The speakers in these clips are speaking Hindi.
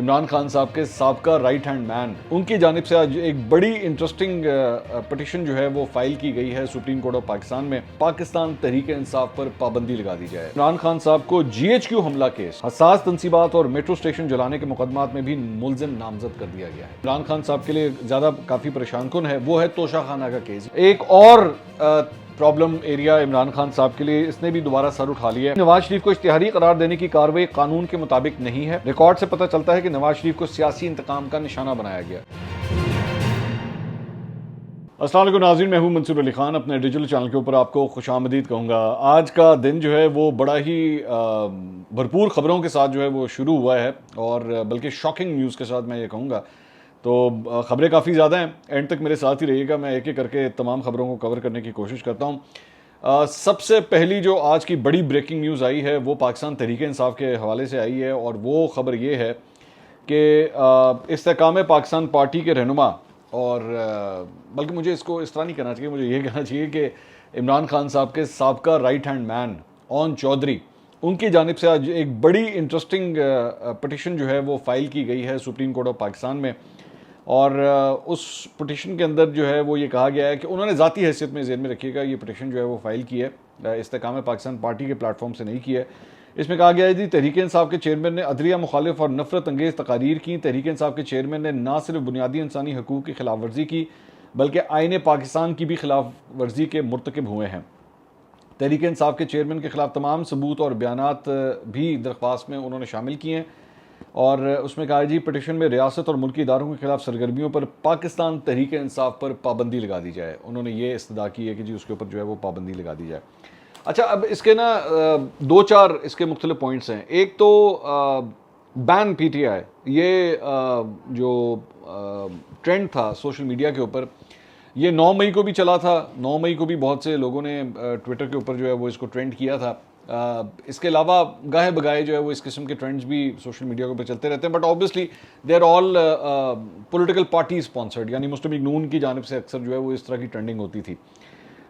इमरान खान साहब के साबका राइट हैंड मैन, उनकी जानिब से आज एक बड़ी इंटरेस्टिंग पिटिशन जो है वो फाइल की गई है सुप्रीम कोर्ट ऑफ पाकिस्तान में। पाकिस्तान तहरीक इंसाफ पर पाबंदी लगा दी जाए। इमरान खान साहब को GHQ हमला केस, हसास तंसीबात और मेट्रो स्टेशन जलाने के मुकदमात में भी मुलजिम नामजद कर दिया गया है। इमरान खान साहब के लिए ज्यादा काफी परेशान कुन है वो है तोशा खाना का केस। एक और प्रॉब्लम एरिया इमरान खान साहब के लिए, इसने भी दोबारा सर उठा लिया है। नवाज शरीफ को इश्तिहारी करार देने की कार्रवाई कानून के मुताबिक नहीं है। रिकॉर्ड से पता चलता है कि नवाज शरीफ को सियासी इंतकाम का निशाना बनाया गया। अस्सलाम वालेकुम नाज़रीन, मैं हूं मंसूर अली खान। अपने डिजिटल चैनल के ऊपर आपको खुशामदीद कहूँगा। आज का दिन जो है वो बड़ा ही भरपूर खबरों के साथ जो है वो शुरू हुआ है, और बल्कि शॉकिंग न्यूज़ के साथ मैं ये कहूँगा। तो खबरें काफ़ी ज़्यादा हैं, एंड तक मेरे साथ ही रहिएगा। मैं एक एक करके तमाम खबरों को कवर करने की कोशिश करता हूँ। सबसे पहली जो आज की बड़ी ब्रेकिंग न्यूज़ आई है वो पाकिस्तान तहरीक इंसाफ के हवाले से आई है, और वो ख़बर ये है कि इस्तेकाम पाकिस्तान पार्टी के रहनुमा, और बल्कि मुझे इसको इस तरह नहीं कहना चाहिए, मुझे ये कहना चाहिए कि इमरान खान साहब के साबका right hand man Aun Chaudhry, उनकी जानिब से आज एक बड़ी इंटरेस्टिंग पिटिशन जो है वो फाइल की गई है सुप्रीम कोर्ट ऑफ पाकिस्तान में। और उस पिटिशन के अंदर जो है वो ये कहा गया है कि उन्होंने ज़ाती हैसियत में ज़हन में रखिएगा, ये पिटिशन जो है वो फाइल की है, इस्तेकाम पाकिस्तान पार्टी के प्लेटफॉर्म से नहीं की है। इसमें कहा गया है जी, तहरीक इंसाफ के चेयरमैन ने अदलिया मुखालिफ और नफरत अंगेज़ तकारीर की। तहरीक इंसाफ के चेयरमैन ने ना सिर्फ बुनियादी इंसानी हकूक़ की खिलाफ वर्जी की बल्कि आईन पाकिस्तान की भी खिलाफ वर्जी के मुर्तकिब हुए हैं। तहरीक इंसाफ के चेयरमैन के खिलाफ तमाम सबूत और बयानात भी दरख्वास्त में उन्होंने शामिल किए हैं, और उसमें कहा जी, पिटिशन में रियासत और मुल्की इदारों के खिलाफ सरगर्मियों पर पाकिस्तान तहरीक इंसाफ पर पाबंदी लगा दी जाए। उन्होंने ये इस्तदा की है कि जी उसके ऊपर जो है वो पाबंदी लगा दी जाए। अच्छा, अब इसके ना दो चार इसके मुख्तलिफ पॉइंट्स हैं। एक तो बैन PTI, ये जो ट्रेंड था सोशल मीडिया के ऊपर, ये 9 मई को भी चला था। 9 मई को भी बहुत से लोगों ने ट्विटर के ऊपर जो है वो इसको ट्रेंड किया था। इसके अलावा गाहे बगाए जो है वो इस किस्म के ट्रेंड्स भी सोशल मीडिया के ऊपर चलते रहते हैं, but obviously they are all political party sponsored, यानी मुस्लिम लीग नून की जानिब से अक्सर जो है वो इस तरह की ट्रेंडिंग होती थी।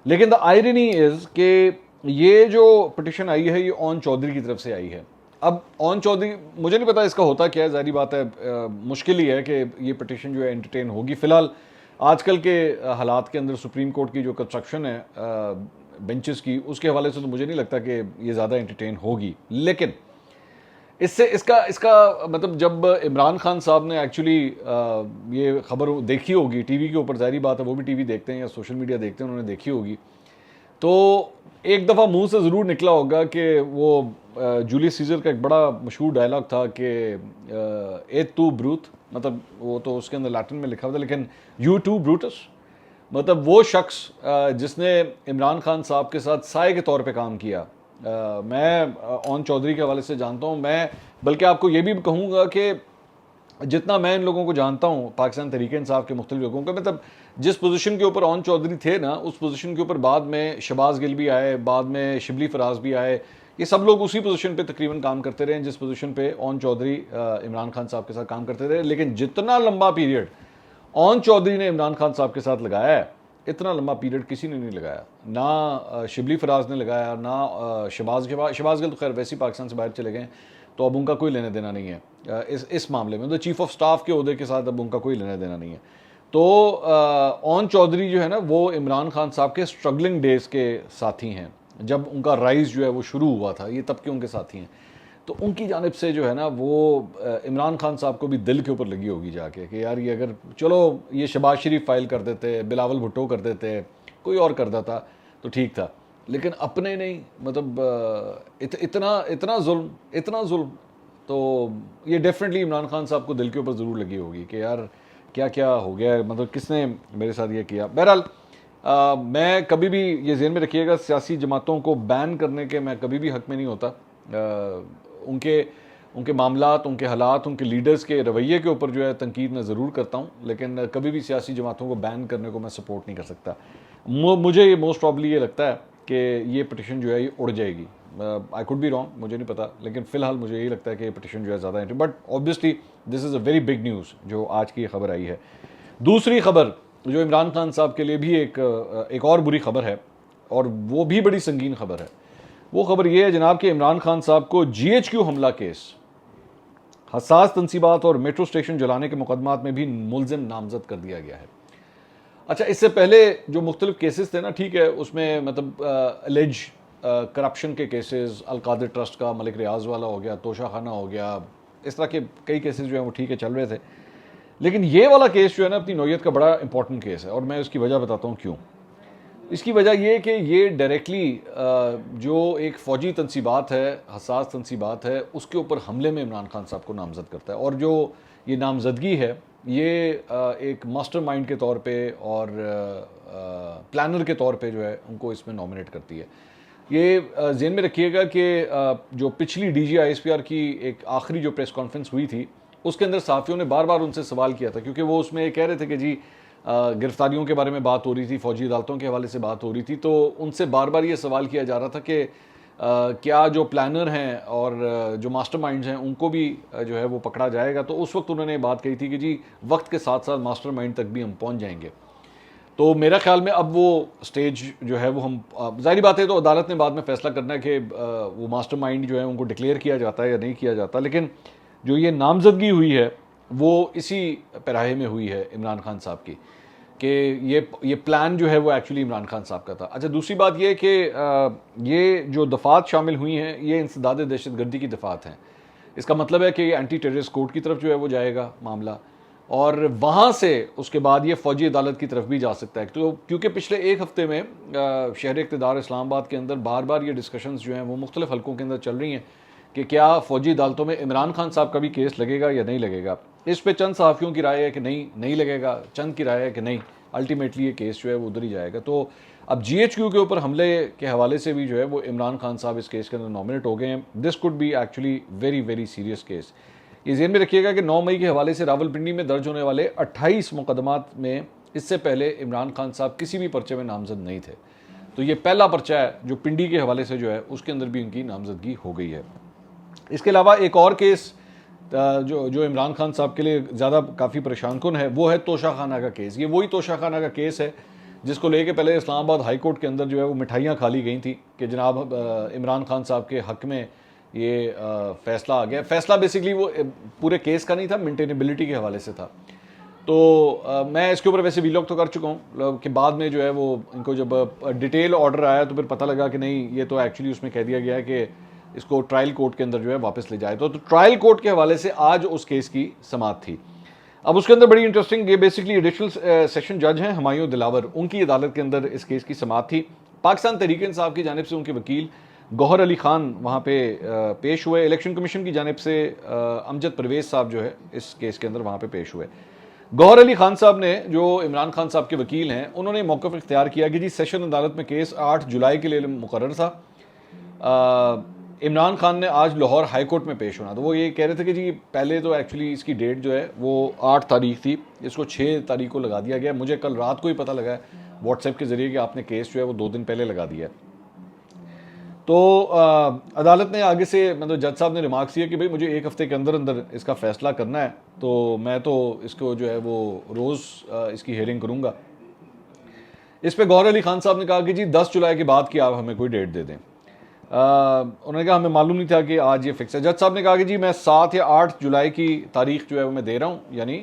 लेकिन द आयरनी इज़ कि ये जो पिटिशन आई है ये ओन चौधरी की तरफ से आई है। अब ओन चौधरी, मुझे नहीं पता इसका होता क्या है, ज़ाहिर बात है मुश्किल ही है कि ये पिटिशन जो है एंटरटेन होगी। फ़िलहाल आजकल के हालात के अंदर सुप्रीम कोर्ट की जो कंस्ट्रक्शन है बेंचेस की, उसके हवाले से तो मुझे नहीं लगता कि ये ज़्यादा एंटरटेन होगी। लेकिन इससे इसका मतलब, जब इमरान खान साहब ने एक्चुअली ये खबर देखी होगी टीवी के ऊपर, ज़ाहिर बात है वो भी टीवी देखते हैं या सोशल मीडिया देखते हैं, उन्होंने देखी होगी, तो एक दफ़ा मुंह से ज़रूर निकला होगा कि वो जूलियस सीजर का एक बड़ा मशहूर डायलॉग था कि ए तू ब्रूथ, मतलब वो तो उसके अंदर लैटिन में लिखा हुआ था, लेकिन यू टू ब्रूटस, मतलब वो शख्स जिसने इमरान खान साहब के साथ साए के तौर पे काम किया। मैं ओन चौधरी के हवाले से जानता हूँ, मैं बल्कि आपको ये भी कहूँगा कि जितना मैं इन लोगों को जानता हूँ, पाकिस्तान तहरीक इंसाफ के मुख्तलिफ लोगों का, मतलब जिस पोजीशन के ऊपर ओन चौधरी थे ना, उस पोजीशन के ऊपर बाद में शहबाज गिल भी आए, बाद में शिबली फराज भी आए, ये सब लोग उसी पोजीशन पे तकरीबन काम करते रहे जिस पोजीशन पे ओन चौधरी इमरान खान साहब के साथ काम करते रहे। लेकिन जितना लंबा पीरियड ओन चौधरी ने इमरान खान साहब के साथ लगाया है, इतना लंबा पीरियड किसी ने नहीं लगाया। ना शिबली फराज ने लगाया, ना शहबाज गिल तो खैर वैसे ही पाकिस्तान से बाहर चले गए, तो अब उनका कोई लेना देना नहीं है इस मामले में। तो चीफ ऑफ स्टाफ के ओहदे के साथ अब उनका कोई लेना देना नहीं है। तो ओन चौधरी जो है ना, वो इमरान खान साहब के स्ट्रगलिंग डेज के साथी हैं। जब उनका राइज जो है वो शुरू हुआ था, ये तब के उनके साथी हैं। तो उनकी जानिब से जो है ना वो इमरान खान साहब को भी दिल के ऊपर लगी होगी जाके कि यार ये अगर चलो ये शहबाज शरीफ फाइल कर देते, बिलावल भुट्टो कर देते, कोई और कर देता तो ठीक था, लेकिन अपने नहीं, मतलब इतना जुल्म, तो ये डेफिनेटली इमरान खान साहब को दिल के ऊपर ज़रूर लगी होगी कि यार क्या क्या हो गया है, मतलब किसने मेरे साथ ये किया। बहरहाल मैं कभी भी ये ज़हन में रखिएगा, सियासी जमातों को बैन करने के मैं कभी भी हक़ में नहीं होता। उनके मामलात, उनके हालात, उनके लीडर्स के रवैये के ऊपर जो है तनकीद मैं ज़रूर करता हूँ, लेकिन कभी भी सियासी जमातों को बैन करने को मैं सपोर्ट नहीं कर सकता। मुझे ये मोस्ट प्रॉब्ली ये लगता है कि ये पिटिशन जो है ये उड़ जाएगी। आई कुड बी रॉन्ग, मुझे नहीं पता, लेकिन फ़िलहाल मुझे यही लगता है कि ये पिटिशन जो है ज़्यादा, but obviously this is a very big news जो आज की खबर आई है। दूसरी खबर जो इमरान खान साहब के लिए भी एक और बुरी खबर है, और वो भी बड़ी संगीन खबर है। वो खबर ये है जनाब कि इमरान खान साहब को GHQ हमला केस, हसास तनसीबात और मेट्रो स्टेशन जलाने के मुकदमात में भी मुलजिम नामजद कर दिया गया है। अच्छा, इससे पहले जो मुख्तलिफ केसेस थे ना, ठीक है, उसमें मतलब एलिज करप्शन के केसेस, अलकादिर ट्रस्ट का मलिक रियाज वाला हो गया, तोशा खाना हो गया, इस तरह के कई केसेस जो हैं वो ठीक है चल रहे थे। लेकिन ये वाला केस जो है ना अपनी नौयत का बड़ा इंपॉर्टेंट केस है, और मैं उसकी वजह बताता हूँ क्यों। इसकी वजह ये कि ये डायरेक्टली जो एक फ़ौजी तनसीबात है, हसास तनसीबात है, उसके ऊपर हमले में इमरान खान साहब को नामज़द करता है। और जो ये नामज़दगी है ये एक मास्टरमाइंड के तौर पे और प्लानर के तौर पे जो है उनको इसमें नॉमिनेट करती है। ये ज़हन में रखिएगा कि जो पिछली DG-ISPR की एक आखिरी जो प्रेस कॉन्फ्रेंस हुई थी उसके अंदर सहाफ़ियों ने बार बार उनसे सवाल किया था, क्योंकि वो उसमें कह रहे थे कि जी गिरफ्तारियों के बारे में बात हो रही थी, फ़ौजी अदालतों के हवाले से बात हो रही थी, तो उनसे बार बार ये सवाल किया जा रहा था कि क्या जो प्लानर हैं और जो मास्टरमाइंड्स हैं उनको भी जो है वो पकड़ा जाएगा। तो उस वक्त उन्होंने बात कही थी कि जी वक्त के साथ साथ मास्टरमाइंड तक भी हम पहुंच जाएंगे। तो मेरा ख्याल में अब वो स्टेज जो है वो हम ज़ाहिर बात है तो अदालत ने बाद में फ़ैसला करना है कि वो मास्टरमाइंड जो है उनको डिक्लेयर किया जाता है या नहीं किया जाता। लेकिन जो ये नामजदगी हुई है वो इसी पैराहे में हुई है इमरान खान साहब की, कि ये प्लान जो है वो एक्चुअली इमरान खान साहब का था। अच्छा, दूसरी बात ये कि ये जो दफ़ात शामिल हुई हैं ये इंसदाद दहशतगर्दी की दफ़ात हैं। इसका मतलब है कि ये एंटी टेररिस्ट कोर्ट की तरफ जो है वो जाएगा मामला, और वहाँ से उसके बाद ये फ़ौजी अदालत की तरफ भी जा सकता है। तो क्योंकि पिछले एक हफ़्ते में शहर इक़्तिदार इस्लामाबाद के अंदर बार बार ये डिस्कशंस जो हैं वो मुख्तलिफ हलकों के अंदर चल रही हैं कि क्या फ़ौजी अदालतों में इमरान खान साहब का भी केस लगेगा या नहीं लगेगा। इस पे चंद सहाफ़ियों की राय है कि नहीं लगेगा, चंद की राय है कि नहीं, अल्टीमेटली ये केस जो है वो उधर ही जाएगा। तो अब GHQ के ऊपर हमले के हवाले से भी जो है वो इमरान खान साहब इस केस के अंदर नॉमिनेट हो गए हैं। This could be actually very very serious case. ये ज़हन में रखिएगा कि 9 मई के हवाले से रावलपिंडी में दर्ज होने वाले 28 मुकदमात में इससे पहले इमरान खान साहब किसी भी पर्चे में नामजद नहीं थे। तो ये पहला पर्चा है जो पिंडी के हवाले से जो है उसके अंदर भी इनकी नामजदगी हो गई है। इसके अलावा एक और केस जो इमरान खान साहब के लिए ज़्यादा काफ़ी परेशान कुन है वो है तोशा खाना का केस। ये वही तोशा खाना का केस है जिसको लेके पहले इस्लामाबाद हाई कोर्ट के अंदर जो है वो मिठाइयाँ खा ली गई थी कि जनाब इमरान खान साहब के हक़ में ये फ़ैसला आ गया। फ़ैसला बेसिकली वो पूरे केस का नहीं था, मेंटेनेबिलिटी के हवाले से था। तो मैं इसके ऊपर वैसे वीलॉग तो कर चुका हूँ कि बाद में जो है वो इनको जब डिटेल ऑर्डर आया तो फिर पता लगा कि नहीं, ये तो एक्चुअली उसमें कह दिया गया है कि इसको ट्रायल कोर्ट के अंदर जो है वापस ले जाए। तो ट्रायल कोर्ट के हवाले से आज उस केस की समाअत थी। अब उसके अंदर बड़ी इंटरेस्टिंग, ये बेसिकली एडिशनल सेशन जज हैं हुमायूं दिलावर, उनकी अदालत के अंदर इस केस की समाअत थी। पाकिस्तान तहरीक इंसाफ की जानिब से उनके वकील गौहर अली खान वहाँ पे पेश हुए। इलेक्शन कमीशन की जानिब से अमजद परवेज़ साहब जो है इस केस के अंदर वहाँ पे पेश हुए। गौहर अली खान साहब ने, जो इमरान खान साहब के वकील हैं, उन्होंने मौक़िफ़ इख्तियार किया कि जी सेशन अदालत में केस 8 जुलाई के लिए मुकर्रर था। इमरान खान ने आज लाहौर हाई कोर्ट में पेश होना। तो वो ये कह रहे थे कि जी पहले तो एक्चुअली इसकी डेट जो है वो 8 तारीख थी, इसको 6 तारीख को लगा दिया गया। मुझे कल रात को ही पता लगा है व्हाट्सएप के ज़रिए कि आपने केस जो है वो 2 दिन पहले लगा दिया है। तो अदालत ने आगे से, मतलब जज साहब ने रिमार्क्स किया कि भाई मुझे 1 हफ़्ते के अंदर अंदर इसका फ़ैसला करना है, तो मैं तो इसको जो है वो रोज़ इसकी हेयरिंग करूँगा। इस पर गौहर अली खान साहब ने कहा कि जी 10 जुलाई के बाद की आप हमें कोई डेट दे दें। उन्होंने कहा हमें मालूम नहीं था कि आज ये फिक्स है। जज साहब ने कहा कि जी मैं 7 या 8 जुलाई की तारीख जो है वो मैं दे रहा हूँ, यानी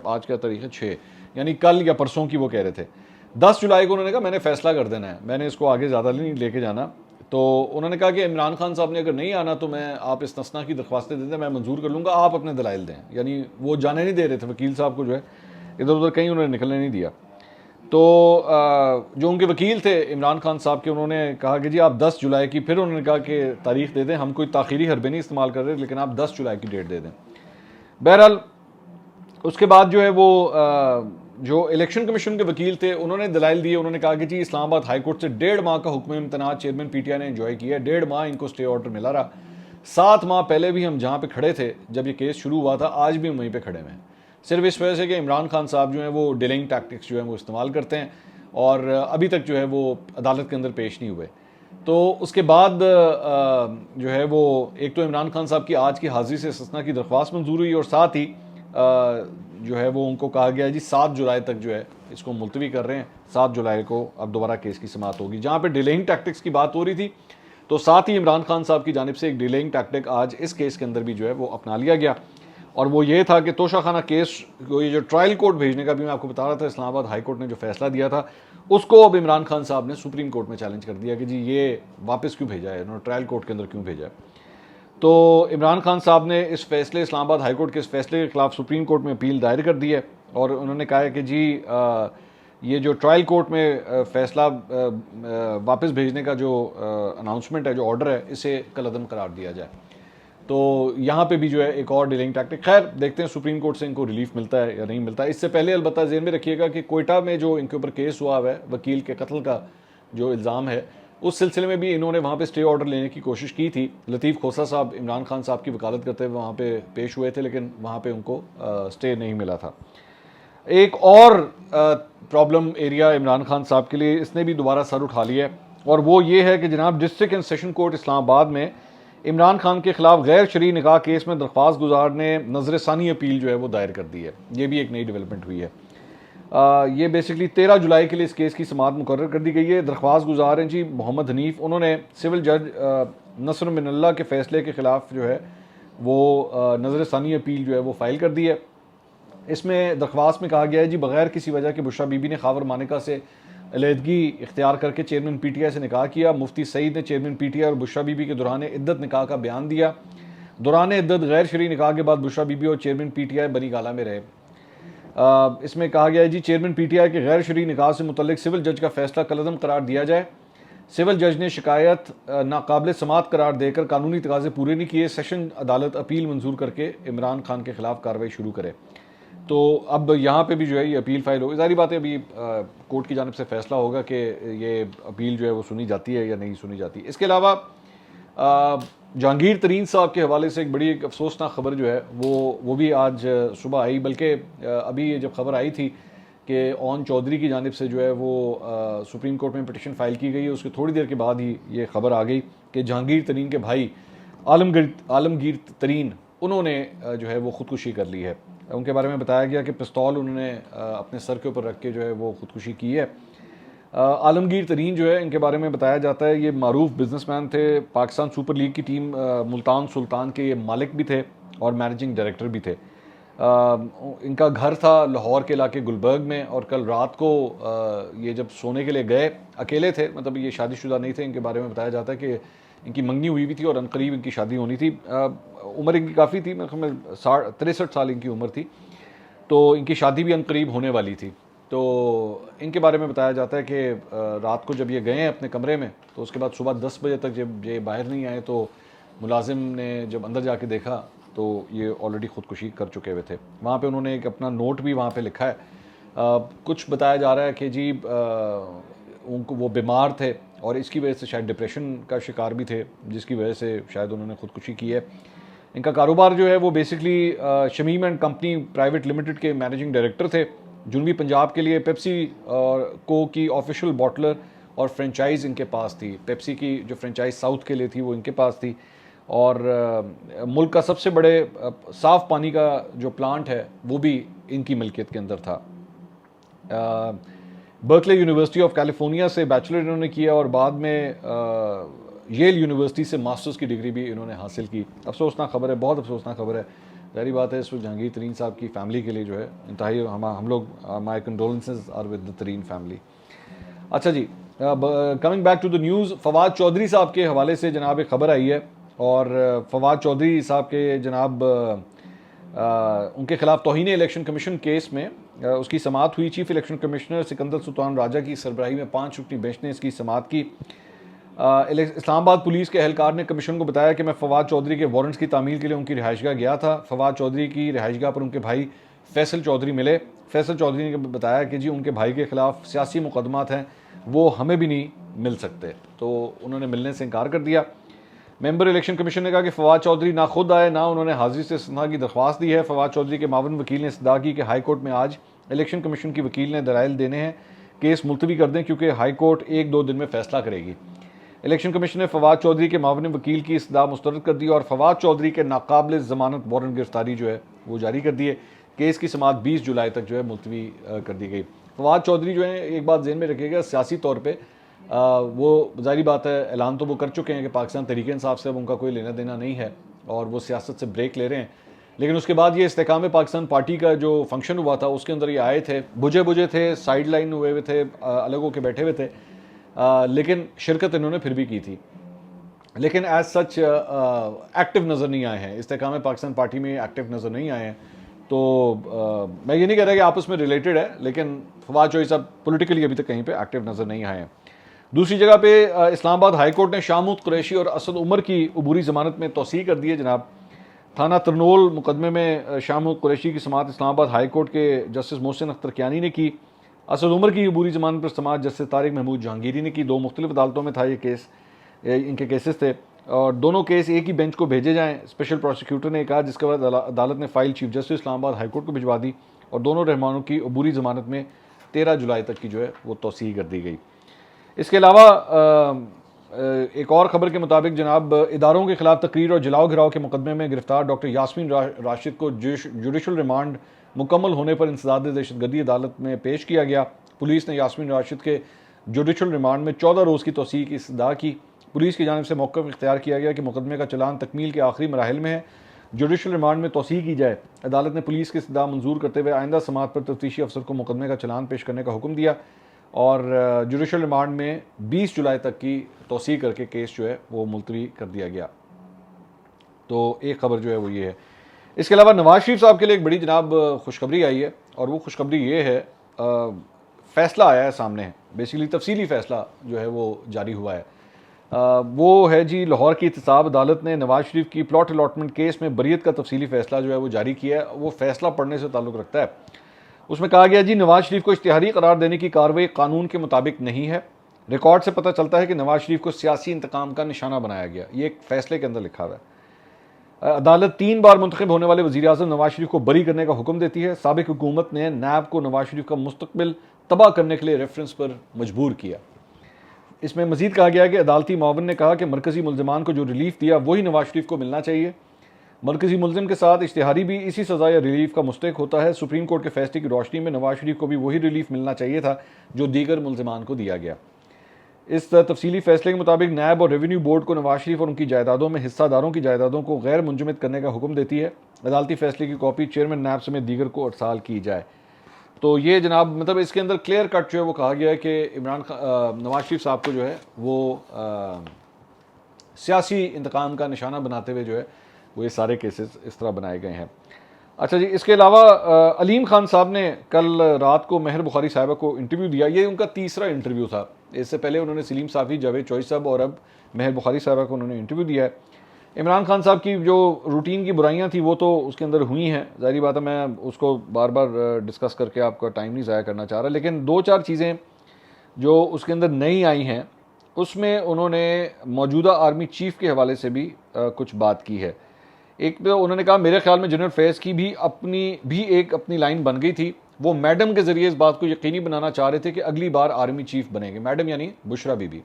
आज क्या तारीख है, 6, यानी कल या परसों की वो कह रहे थे। 10 जुलाई को उन्होंने कहा मैंने फ़ैसला कर देना है, मैंने इसको आगे ज़्यादा नहीं लेके जाना। तो उन्होंने कहा कि इमरान खान साहब ने अगर नहीं आना तो मैं, आप इस तस्ना की दरख्वास्तें दे दें, मैं मंजूर कर लूँगा, आप अपने दलाइल दें। यानी वो जाने नहीं दे रहे थे वकील साहब को, जो है इधर उधर कहीं उन्होंने निकलने नहीं दिया। तो जो उनके वकील थे इमरान खान साहब के, उन्होंने कहा कि जी आप 10 जुलाई की, फिर उन्होंने कहा कि तारीख़ दे दें, हम कोई ताख़ीरी हरबे नहीं इस्तेमाल कर रहे, लेकिन आप 10 जुलाई की डेट दे दें। बहरहाल उसके बाद जो है वो जो इलेक्शन कमीशन के वकील थे उन्होंने दलाइल दिए। उन्होंने कहा कि जी इस्लामाबाद हाई कोर्ट से 1.5 माह का हुक्म इम्तनाअ चेयरमैन PTI ने एंजॉय किया है। 1.5 माह इनको स्टे ऑर्डर मिला रहा। 7 माह पहले भी हम जहाँ पे खड़े थे जब ये केस शुरू हुआ था, आज भी हम वहीं पे खड़े हुए हैं, सिर्फ इस वजह से कि इमरान खान साहब जो हैं वो डिलेइंग टैक्टिक्स जो है वो इस्तेमाल करते हैं और अभी तक जो है वो अदालत के अंदर पेश नहीं हुए। तो उसके बाद जो है वो एक तो इमरान खान साहब की आज की हाजिरी से इस्तिस्ना की दरख्वास्त मंजूर हुई और साथ ही जो है वो उनको कहा गया जी 7 जुलाई तक जो है इसको मुलतवी कर रहे हैं। 7 जुलाई को अब दोबारा केस की समाअत होगी। जहाँ पे डिलेइंग टैक्टिक्स की बात हो रही थी, तो साथ ही इमरान खान साहब की जानिब से एक डिलेइंग टैक्टिक आज इस केस के अंदर भी जो है वो अपना लिया गया, और वो ये था कि तोशाखाना केस को ये जो ट्रायल कोर्ट भेजने का भी मैं आपको बता रहा था, इस्लामाबाद हाई कोर्ट ने जो फैसला दिया था उसको अब इमरान खान साहब ने सुप्रीम कोर्ट में चैलेंज कर दिया कि जी ये वापस क्यों भेजा है, इन्होंने ट्रायल कोर्ट के अंदर क्यों भेजा है। तो इमरान खान साहब ने इस फैसले, इस्लामाबाद हाई कोर्ट के इस फैसले के खिलाफ सुप्रीम कोर्ट में अपील दायर कर दी है, और उन्होंने कहा है कि जी ये जो ट्रायल कोर्ट में फैसला वापस भेजने का जो अनाउंसमेंट है, जो ऑर्डर है, इसे कलअदम करार दिया जाए। तो यहाँ पे भी जो है एक और डिलेइंग टैक्टिक, खैर देखते हैं सुप्रीम कोर्ट से इनको रिलीफ मिलता है या नहीं मिलता है। इससे पहले अलबत्ता ज़हन में रखिएगा कि कोयटा में जो इनके ऊपर केस हुआ है, वकील के कत्ल का जो इल्ज़ाम है, उस सिलसिले में भी इन्होंने वहाँ पे स्टे ऑर्डर लेने की कोशिश की थी। लतीफ़ खोसा साहब इमरान खान साहब की वकालत करते हुए वहाँ पे पेश हुए थे, लेकिन वहाँ पे उनको स्टे नहीं मिला था। एक और प्रॉब्लम एरिया इमरान खान साहब के लिए, इसने भी दोबारा सर उठा लिया है, और वो ये है कि जनाब district and session court Islamabad में इमरान खान के खिलाफ गैर शरई निकाह केस में दरख्वास्त गुजार ने नजर सानी अपील जो है वो दायर कर दी है। ये भी एक नई डेवलपमेंट हुई है। ये बेसिकली 13 जुलाई के लिए इस केस की समाअत मुकर्रर कर दी गई है। दरख्वास्त गुजार हैं जी मोहम्मद हनीफ, उन्होंने सिविल जज नसर मिनल्ला के फैसले के खिलाफ जो है वो नजर सानी अपील जो है वो फाइल कर दी है। इसमें दरख्वास्त में कहा गया है जी बगैर किसी वजह के बुशरा बीबी ने खावर मानिका से अलहदगी इख्तियार करके चेयरमैन पीटीआई से निकाह किया। मुफ्ती सईद ने चेयरमैन पीटीआई और बुशरा बीबी के दौरान इद्दत निकाह का बयान दिया। दौरान इद्दत गैर शरई निकाह के बाद बुशरा बीबी और चेयरमैन पीटीआई बनी गाला में रहे। इसमें कहा गया है जी चेयरमैन पीटीआई के गैर शरई निकाह से मुतल्लिक सिविल जज का फैसला कलअदम करार दिया जाए। सिविल जज ने शिकायत नाकाबिल समात करार देकर कानूनी तकाजे पूरे नहीं किए। सेशन अदालत अपील मंजूर करके इमरान खान के खिलाफ कार्रवाई शुरू करे। तो अब यहाँ पे भी जो है ये अपील फाइल होगी। सारी बातें अभी कोर्ट की जानिब से फैसला होगा कि ये अपील जो है वो सुनी जाती है या नहीं सुनी जाती। इसके अलावा जहांगीर तरीन साहब के हवाले से एक बड़ी एक अफसोसनाक खबर जो है वो भी आज सुबह आई, बल्कि अभी ये जब खबर आई थी कि ओन चौधरी की जानिब से जो है वो सुप्रीम कोर्ट में पिटिशन फाइल की गई है, उसके थोड़ी देर के बाद ही ये खबर आ गई कि जहांगीर तरीन के भाई आलमगीर तरीन उन्होंने जो है वो ख़ुदकुशी कर ली है। उनके बारे में बताया गया कि पिस्तौल उन्होंने अपने सर के ऊपर रख के जो है वो ख़ुदकुशी की है। आलमगीर तरीन जो है इनके बारे में बताया जाता है ये मारूफ बिजनेसमैन थे। पाकिस्तान सुपर लीग की टीम मुल्तान सुल्तान के ये मालिक भी थे और मैनेजिंग डायरेक्टर भी थे। इनका घर था लाहौर के इलाके गुलबर्ग में, और कल रात को ये जब सोने के लिए गए, अकेले थे, मतलब ये शादीशुदा नहीं थे। इनके बारे में बताया जाता है कि इनकी मंगनी हुई भी थी और अनकरीब इनकी शादी होनी थी। उम्र इनकी काफ़ी थी, मैं 63 साल इनकी उम्र थी, तो इनकी शादी भी अनकरीब होने वाली थी। तो इनके बारे में बताया जाता है कि रात को जब ये गए हैं अपने कमरे में, तो उसके बाद सुबह 10 बजे तक जब ये बाहर नहीं आए, तो मुलाजिम ने जब अंदर जाके देखा तो ये ऑलरेडी ख़ुदकुशी कर चुके हुए थे। वहाँ पे उन्होंने एक अपना नोट भी वहाँ पे लिखा है। कुछ बताया जा रहा है कि जी उनको वो बीमार थे और इसकी वजह से शायद डिप्रेशन का शिकार भी थे, जिसकी वजह से शायद उन्होंने ख़ुदकुशी की है। इनका कारोबार जो है वो basically Shamim and company private limited के मैनेजिंग डायरेक्टर थे। जुनूबी पंजाब के लिए पेप्सी और को की ऑफिशियल बॉटलर और फ्रेंचाइज इनके पास थी। पेप्सी की जो फ्रेंचाइज साउथ के लिए थी वो इनके पास थी, और मुल्क का सबसे बड़े साफ़ पानी का जो प्लांट है वो भी इनकी मिल्कियत के अंदर था। बर्कले यूनिवर्सिटी ऑफ कैलिफोर्निया से बैचलर इन्होंने किया और बाद में येल यूनिवर्सिटी से मास्टर्स की डिग्री भी इन्होंने हासिल की। अफसोसनाक खबर है, बहुत अफसोसनाक खबर है। जारी बात है इस वक्त जहांगीर तरीन साहब की फैमिली के लिए जो है इंतहाई हम लोग my condolences are with the Tareen family. अच्छा जी, coming back to the news, Fawad Chaudhry साहब के हवाले से जनाब एक खबर आई है, और फवाद चौधरी साहब के जनाब उनके खिलाफ तौहीन इलेक्शन कमीशन केस में उसकी समाअत हुई। Chief election commissioner Sikandar Sultan Raja की सरबराही में 5 रुकनी बेंच ने इसकी समाअत की। इस्लामाबाद पुलिस के एहलकार ने कमीशन को बताया कि मैं फवाद चौधरी के वारंट्स की तामील के लिए उनकी रिहाइशगाह गया था। फवाद चौधरी की रिहाइशगाह पर उनके भाई फैसल चौधरी मिले। फैसल चौधरी ने बताया कि जी उनके भाई के खिलाफ सियासी मुकदमात हैं, वो हमें भी नहीं मिल सकते, तो उन्होंने मिलने से इनकार कर दिया। मेंबर इलेक्शन कमीशन ने कहा कि फवाद चौधरी ना खुद आए ना उन्होंने हाजिरी से इस्तिना की दरख्वास्त दी है। फवाद चौधरी के मावन वकील ने इस्तदा की कि हाई कोर्ट में आज इलेक्शन कमीशन की वकील ने दलाइल देने हैं, केस मुलतवी कर दें क्योंकि हाई कोर्ट 1-2 दिन में फैसला करेगी। इलेक्शन कमीशन ने फवाद चौधरी के मावन वकील की इस्तदा मुस्तरद कर दी और फवाद चौधरी के नाकाबिल ज़मानत वारंट गिरफ्तारी जो है वो जारी कर दिए। केस की समाअत 20 जुलाई तक जो है मुलतवी कर दी गई। फवाद चौधरी जो है, एक बात ज़हन में रखिएगा, सियासी तौर पर वो ज़ाहिर बात है ऐलान तो वो कर चुके हैं कि पाकिस्तान तहरीक इंसाफ से अब उनका कोई लेना देना नहीं है और वो सियासत से ब्रेक ले रहे हैं। लेकिन उसके बाद ये इस्तेकाम पाकिस्तान पार्टी का जो फंक्शन हुआ था उसके अंदर ये आए थे, बुझे बुझे थे, साइड लाइन हुए हुए थे, अलग होकर बैठे हुए थे, लेकिन शिरकत इन्होंने फिर भी की थी। लेकिन एज सच एक्टिव नज़र नहीं आए हैं, इस्तेकाम पाकिस्तान पार्टी में एक्टिव नज़र नहीं आए हैं। तो मैं ये नहीं कह रहा कि आपस में रिलेटेड है, लेकिन फवाद चौधरी साहब पोलिटिकली अभी तक कहीं पे एक्टिव नज़र नहीं आए हैं। दूसरी जगह पे इस्लामाबाद हाई कोर्ट ने शाह महमूद कुरैशी और असद उमर की अबूरी ज़मानत में तौसीह कर दी है। जनाब थाना तरनोल मुकदमे में शाह महमूद कुरैशी की समाअत इस्लामाबाद हाई कोर्ट के जस्टिस मोहसिन अख्तर कियानी ने की। असद उमर की अबूरी ज़मानत पर समाअत जस्टिस तारिक महमूद जहांगीरी ने की। दो मुख्तलिफ अदालतों में था ये केस, इनके केसेस थे और दोनों केस एक ही बेंच को भेजे जाएँ, स्पेशल प्रोसिक्यूटर ने कहा, जिसके बाद अदालत ने file chief justice Islamabad high court को भिजवा दी और दोनों रहमानों की अबूरी ज़मानत में 13 जुलाई तक की जो है वो तौसीह कर दी गई। इसके अलावा एक और ख़बर के मुताबिक जनाब इदारों के खिलाफ तकरीर और जलाओ घिराव के मुकदमे में गिरफ्तार डॉक्टर यास्मीन राशिद को जुडिशल रिमांड मुकम्मल होने पर इंसदाद दहशतगर्दी अदालत में पेश किया गया। पुलिस ने यास्मीन राशिद के जुडिशल रिमांड में 14 रोज़ की तौसीह की इस्तदा की। पुलिस की जानिब से मौक़िफ़ इख्तियार किया गया कि मुकदमे का चलान तकमील के आखिरी मराहिल में है, जुडिशल रिमांड में तौसीह की जाए। अदालत ने पुलिस की इस्तदा मंजूर करते हुए आइंदा समाअत पर तफ्तीशी अफसर को मुकदमे का चलान पेश करने का हुक्म दिया और जुडिशल रिमांड में 20 जुलाई तक की तौसीह करके केस जो है वो मुलतवी कर दिया गया। तो एक खबर जो है वो ये है। इसके अलावा नवाज शरीफ साहब के लिए एक बड़ी जनाब खुशखबरी आई है और वो खुशखबरी ये है, फ़ैसला आया है सामने, बेसिकली तफसीली फ़ैसला जो है वो जारी हुआ है। वो है जी, लाहौर की एहतसाब अदालत ने नवाज शरीफ की प्लॉट अलॉटमेंट केस में बरीयत का तफसीली फ़ैसला जो है वो जारी किया है। वो फ़ैसला पढ़ने से ताल्लुक़ रखता है। उसमें कहा गया जी, नवाज शरीफ को इश्तिहारी करार देने की कार्रवाई कानून के मुताबिक नहीं है। रिकॉर्ड से पता चलता है कि नवाज शरीफ को सियासी इंतकाम का निशाना बनाया गया। ये एक फ़ैसले के अंदर लिखा हुआ है। अदालत 3 बार मुंतखब होने वाले वज़ीर आज़म नवाज शरीफ को बरी करने का हुक्म देती है। साबिक़ हुकूमत ने नैब को नवाज शरीफ का मुस्तकबिल तबाह करने के लिए रेफरेंस पर मजबूर किया। इसमें मजीद कहा गया कि अदालती मावन ने कहा कि मरकज़ी मुल्ज़िमान को जो रिलीफ दिया वही नवाज शरीफ को मिलना चाहिए। मरकज़ी मुल्ज़िम के साथ इश्तिहारी भी इसी सज़ा या रिलीफ का मुस्तहिक होता है। सुप्रीम कोर्ट के फैसले की रोशनी में नवाज शरीफ को भी वही रिलीफ मिलना चाहिए था जो दीगर मुल्ज़िमान को दिया गया। इस तफसीली फैसले के मुताबिक नैब और रेवेन्यू बोर्ड को नवाज शरीफ और उनकी जायदादों में हिस्सादारों की जायदादों को गैर मुंजमद करने का हुक्म देती है। अदालती फैसले की कॉपी चेयरमैन नैब समेत दीगर को अरसाल की जाए। तो ये जनाब मतलब इसके अंदर क्लियर कट जो है वो कहा गया है कि नवाज शरीफ साहब को जो है वो सियासी इंतकाम का निशाना बनाते हुए जो है वो ये सारे केसेस इस तरह बनाए गए हैं। अच्छा जी, इसके अलावा अलीम खान साहब ने कल रात को महर बुखारी साहिबा को इंटरव्यू दिया। ये उनका तीसरा इंटरव्यू था। इससे पहले उन्होंने सलीम साफ़ी, जावेद चौधरी साहब और अब महर बुखारी साहिबा को उन्होंने इंटरव्यू दिया है। इमरान खान साहब की जो रूटीन की बुराइयां थी वो तो उसके अंदर हुई हैं, ज़ाहिर बात है, मैं उसको बार बार डिस्कस करके आपका टाइम नहीं ज़ाया करना चाह रहा, लेकिन 2-4 चीज़ें जो उसके अंदर नई आई हैं उसमें उन्होंने मौजूदा आर्मी चीफ़ के हवाले से भी कुछ बात की है। एक तो उन्होंने कहा, मेरे ख्याल में जनरल फैज़ की भी अपनी लाइन बन गई थी। वो मैडम के ज़रिए इस बात को यकीनी बनाना चाह रहे थे कि अगली बार आर्मी चीफ़ बनेंगे, मैडम यानी बुशरा बीबी।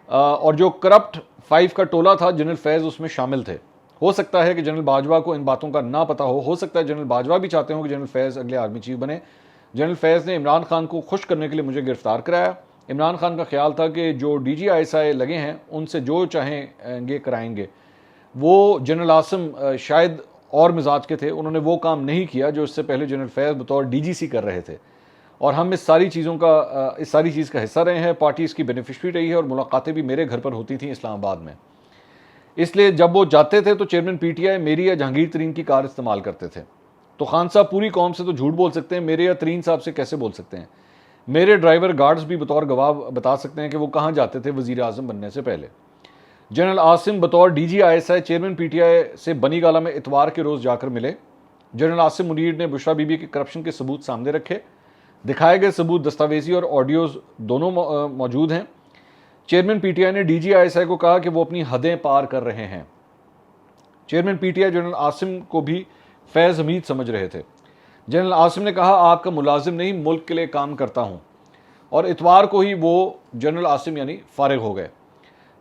और जो करप्ट 5 का टोला था, जनरल फैज़ उसमें शामिल थे। हो सकता है कि जनरल बाजवा को इन बातों का ना पता हो सकता है जनरल बाजवा भी चाहते हो कि जनरल फैज़ अगले आर्मी चीफ बने। जनरल फैज़ ने इमरान खान को खुश करने के लिए मुझे गिरफ्तार कराया। इमरान खान का ख्याल था कि जो DGISI लगे हैं उनसे जो चाहेंगे कराएंगे। वो जनरल आसिम शायद और मिजाज के थे, उन्होंने वो काम नहीं किया जो इससे पहले जनरल फैज़ बतौर DGC कर रहे थे। और हम इस सारी चीज़ का हिस्सा रहे हैं। पार्टी इसकी बेनिफिशरी रही है और मुलाकातें भी मेरे घर पर होती थी इस्लामाबाद में। इसलिए जब वो जाते थे तो चेयरमैन PTI मेरी या जहांगीर तरीन की कार इस्तेमाल करते थे। तो खान साहब पूरी कौम से तो झूठ बोल सकते हैं, मेरे या तरीन साहब से कैसे बोल सकते हैं? मेरे ड्राइवर गार्ड्स भी बतौर गवाह बता सकते हैं कि वो कहाँ जाते थे वज़ीर आज़म बनने से पहले। जनरल आसिम बतौर DGISI चेयरमैन PTI से बनी गाला में इतवार के रोज़ जाकर मिले। जनरल आसिम मुनीर ने बुशरा बीबी के करप्शन के सबूत सामने रखे। दिखाए गए सबूत दस्तावेजी और ऑडियोज़ दोनों मौजूद हैं। चेयरमैन PTI ने DGISI को कहा कि वो अपनी हदें पार कर रहे हैं। चेयरमैन PTI जनरल आसिम को भी फैज़ हमीद समझ रहे थे। जनरल आसिम ने कहा, आपका मुलाजिम नहीं, मुल्क के लिए काम करता हूँ। और इतवार को ही वो जनरल आसिम यानी फारिग हो गए।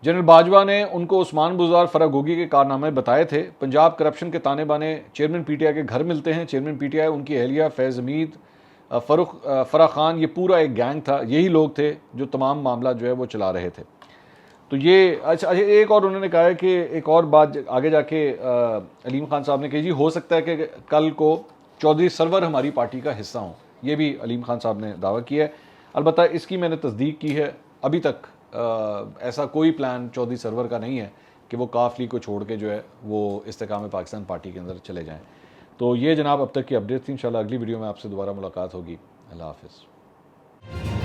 जनरल बाजवा ने उनको उस्मान बुज़दार फरागोगी के कारनामे बताए थे। पंजाब करप्शन के ताने बाने चेयरमैन PTI के घर मिलते हैं। चेयरमैन PTI उनकी अहलिया फैज़ हमीद फराह खान, ये पूरा एक गैंग था, यही लोग थे जो तमाम मामला जो है वो चला रहे थे। तो ये अच्छा, एक और उन्होंने कहा है कि एक और बात आगे जाके अलीम खान साहब ने कही, जी हो सकता है कि कल को चौधरी सरवर हमारी पार्टी का हिस्सा हों, ये भी अलीम खान साहब ने दावा किया है। अलबत्ता इसकी मैंने तस्दीक की है, अभी तक ऐसा कोई प्लान चौधरी सरवर का नहीं है कि वो काफ लीग को छोड़ के जो है वो इस्तेकाम पाकिस्तान पार्टी के अंदर चले जाएँ। तो ये जनाब अब तक की अपडेट थी। इंशाल्लाह अगली वीडियो में आपसे दोबारा मुलाकात होगी। अल्लाह हाफ़िज़।